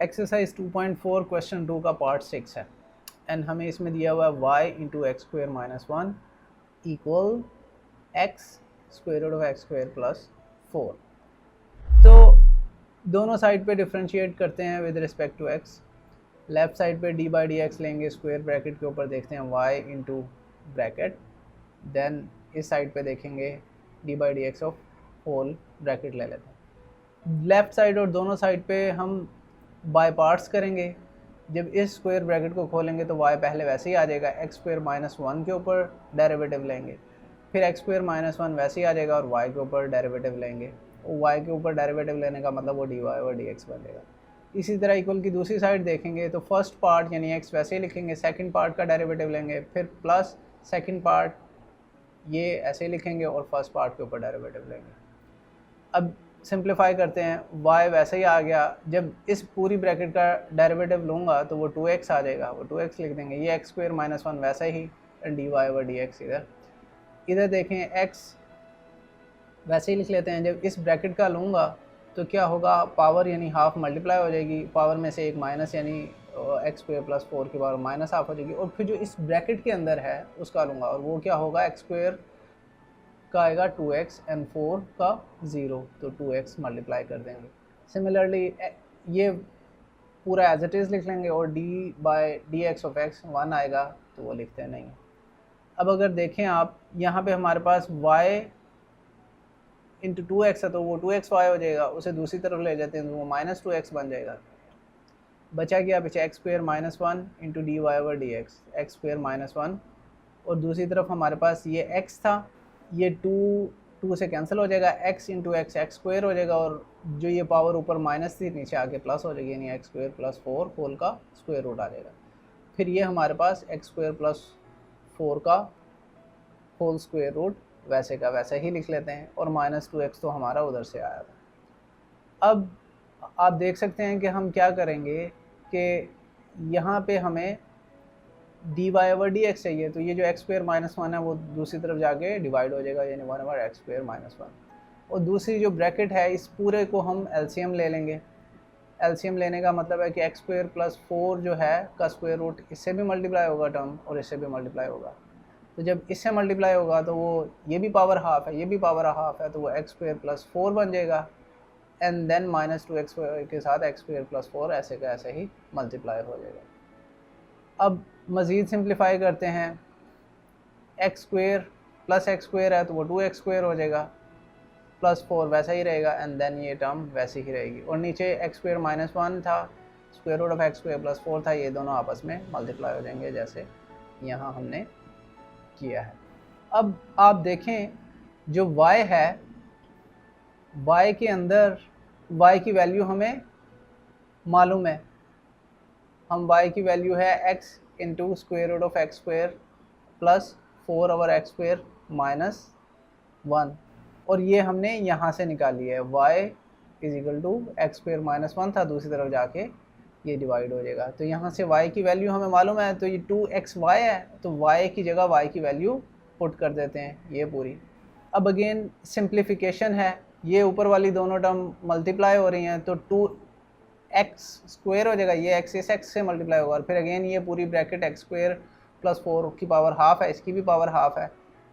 Exercise 2.4 question 2 का part 6 है and हमें इसमें दिया हुआ है y into x square minus one equal x square root of x square plus 4। तो दोनों साइड पे डिफ्रेंशिएट करते हैं with respect to x. Left side पे डी बाई डी एक्स लेंगे, स्क्वायर ब्रैकेट के ऊपर देखते हैं वाई इंटू ब्रैकेट, देन इस साइड पे देखेंगे d by d x of whole bracket ले लेते हैं। लेफ़्ट साइड और दोनों साइड पे हम बाय पार्ट्स करेंगे। जब इस स्क्वायर ब्रैकेट को खोलेंगे तो y पहले वैसे ही आ जाएगा, एक्स स्क्वायर माइनस वन के ऊपर डेरिवेटिव लेंगे, फिर एक्स स्क्वायर माइनस वन वैसे ही आ जाएगा और y के ऊपर डेरिवेटिव लेंगे। y के ऊपर डेरिवेटिव लेने का मतलब वो dy और dx बनेगा। इसी तरह इक्वल की दूसरी साइड देखेंगे तो फर्स्ट पार्ट यानी x वैसे ही लिखेंगे, सेकंड पार्ट का डेरिवेटिव लेंगे, फिर प्लस सेकंड पार्ट ये ऐसे ही लिखेंगे और फर्स्ट पार्ट के ऊपर डेरिवेटिव लेंगे। अब सिंप्लीफाई करते हैं, y वैसे ही आ गया, जब इस पूरी ब्रैकेट का डेरिवेटिव लूँगा तो वो 2x आ जाएगा, वो 2x लिख देंगे, ये एक्स स्क्वायर माइनस वन वैसे ही dy ओवर dx। इधर देखें x वैसे ही लिख लेते हैं, जब इस ब्रैकेट का लूँगा तो क्या होगा, पावर यानी हाफ मल्टीप्लाई हो जाएगी, पावर में से एक माइनस यानी एक्स स्क्वायर प्लस 4 की पावर माइनस हाफ हो जाएगी, और फिर जो इस ब्रैकेट के अंदर है उसका लूँगा और वो क्या होगा, एक्स स्क्वायर का आएगा 2x एंड 4 का 0, तो 2x मल्टीप्लाई कर देंगे। सिमिलरली ये पूरा एज इट इज़ लिख लेंगे और d by d x of x 1 आएगा तो वो लिखते नहीं। अब अगर देखें आप यहाँ पे हमारे पास y इंटू 2x है तो वो 2xy हो जाएगा, उसे दूसरी तरफ ले जाते हैं तो वो माइनस 2x बन जाएगा। बचा गया पीछे x square minus one into d y over d x square minus one, और दूसरी तरफ हमारे पास ये x था, ये 2 से कैंसिल हो जाएगा, x into x x square हो जाएगा, और जो ये पावर ऊपर माइनस थी नीचे आके प्लस हो जाएगी, यानी एक्स स्क्वायर प्लस 4 होल का स्क्वायर रूट आ जाएगा। फिर ये हमारे पास एक्स स्क्वायर प्लस 4 का होल स्क्वायर रूट वैसे का वैसे ही लिख लेते हैं, और माइनस 2x तो हमारा उधर से आया था। अब आप देख सकते हैं कि हम क्या करेंगे कि यहाँ पे हमें d y over d x चाहिए, तो ये जो एक्स स्क्वायर माइनस वन है वो दूसरी तरफ जाके डिवाइड हो जाएगा, यानी 1 over x square minus one. और दूसरी जो ब्रैकेट है इस पूरे को हम एलसीएम ले लेंगे। एलसीएम लेने का मतलब है कि एक्स स्क्वायर प्लस 4 जो है का स्क्वायर रूट इससे भी मल्टीप्लाई होगा टर्म और इससे भी मल्टीप्लाई होगा, तो जब इससे मल्टीप्लाई होगा तो वो ये भी पावर हाफ है, ये भी पावर हाफ है, तो वो एक्स स्क्वायर प्लस 4 बन जाएगा, एंड देन माइनस 2x के साथ एक्स स्क्वायर प्लस 4 ऐसे का ऐसे ही मल्टीप्लाई हो जाएगा। अब मज़ीद सिंप्लीफाई करते हैं, x square plus x square है तो वो 2x स्क्वायर हो जाएगा, प्लस 4 वैसा ही रहेगा, एंड देन ये टर्म वैसी ही रहेगी, और नीचे एक्स स्क्वायर माइनस वन था, square root of x square plus 4 था, ये दोनों आपस में मल्टीप्लाई हो जाएंगे जैसे यहाँ हमने किया है। अब आप देखें जो y है, y के अंदर y की वैल्यू हमें मालूम है, हम y की वैल्यू है x into square root of x square plus 4 over x square minus one, और ये हमने यहाँ से निकाली है, y is equal to x square minus one था, दूसरी तरफ जाके ये डिवाइड हो जाएगा, तो यहाँ से y की वैल्यू हमें मालूम है, तो ये 2xy है, तो y की जगह y की वैल्यू पुट कर देते हैं ये पूरी। अब अगेन सिंप्लीफिकेशन है, ये ऊपर वाली दोनों टर्म मल्टीप्लाई हो रही हैं तो 2x स्क्वायर हो जाएगा, ये x इस x से मल्टीप्लाई होगा, और फिर अगेन ये पूरी ब्रैकेट एक्स स्क्वायर प्लस 4 की पावर हाफ है, इसकी भी पावर हाफ है,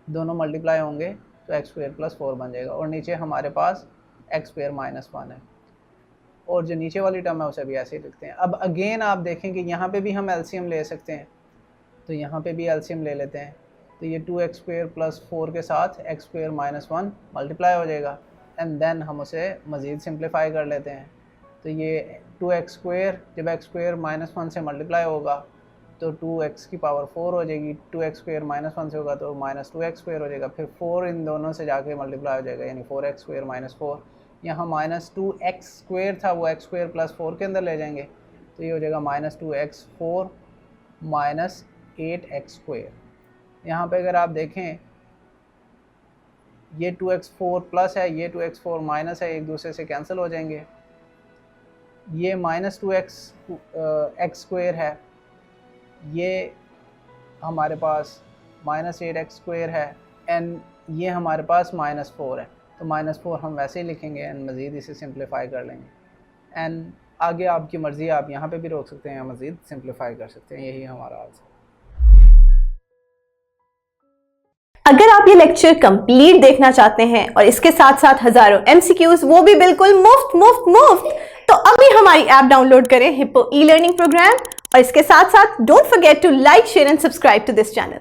दोनों मल्टीप्लाई होंगे तो एक्स स्क्वायर प्लस 4 बन जाएगा, और नीचे हमारे पास एक्स स्क्वायर माइनस वन है, और जो नीचे वाली टर्म है उसे भी ऐसे ही लिखते हैं। अब अगेन आप देखें कि यहाँ पे भी हम एलसीएम ले सकते हैं, तो यहाँ पे भी एलसीएम ले लेते हैं, तो ये 2x स्क्वायर प्लस 4 के साथ x square minus one multiply हो जाएगा, एंड देन हम उसे मज़ीद सिंप्लीफाई कर लेते हैं, तो ये 2x स्क्वायर जब एक्स स्क्वायर माइनस वन से मल्टीप्लाई होगा तो 2x की पावर 4 हो जाएगी, 2x स्क्वायर माइनस वन से होगा तो माइनस 2x स्क्वायर हो जाएगा, फिर 4 इन दोनों से जाके मल्टीप्लाई हो जाएगा, यानी 4x स्क्वायर माइनस 4, यहाँ माइनस 2x स्क्वायर था वो एक्स स्क्वायर प्लस 4 के अंदर ले जाएंगे, तो ये हो जाएगा minus 2x 4 minus 8x square. यहाँ पे अगर आप देखें ये 2x 4 प्लस है, ये 2x 4 माइनस है, एक दूसरे से कैंसिल हो जाएंगे, ये माइनस 2x एक्स स्क्वायर है, ये हमारे पास माइनस 8x स्क्वायर है, एंड ये हमारे पास माइनस 4 है, तो माइनस 4 हम वैसे ही लिखेंगे एंड मज़ीद इसे सिंप्लीफाई कर लेंगे, एंड आगे आपकी मर्जी है, आप यहाँ पे भी रोक सकते हैं या मज़ीद सिंप्लीफाई कर सकते हैं। यही हमारा आंसर। अगर आप ये लेक्चर कंप्लीट देखना चाहते हैं और इसके साथ साथ हजारों MCQs, वो भी बिल्कुल मुफ्त मुफ्त मुफ्त, तो अभी हमारी ऐप डाउनलोड करें, हिप्पो ई लर्निंग प्रोग्राम, और इसके साथ साथ don't forget to like, share and subscribe to this channel.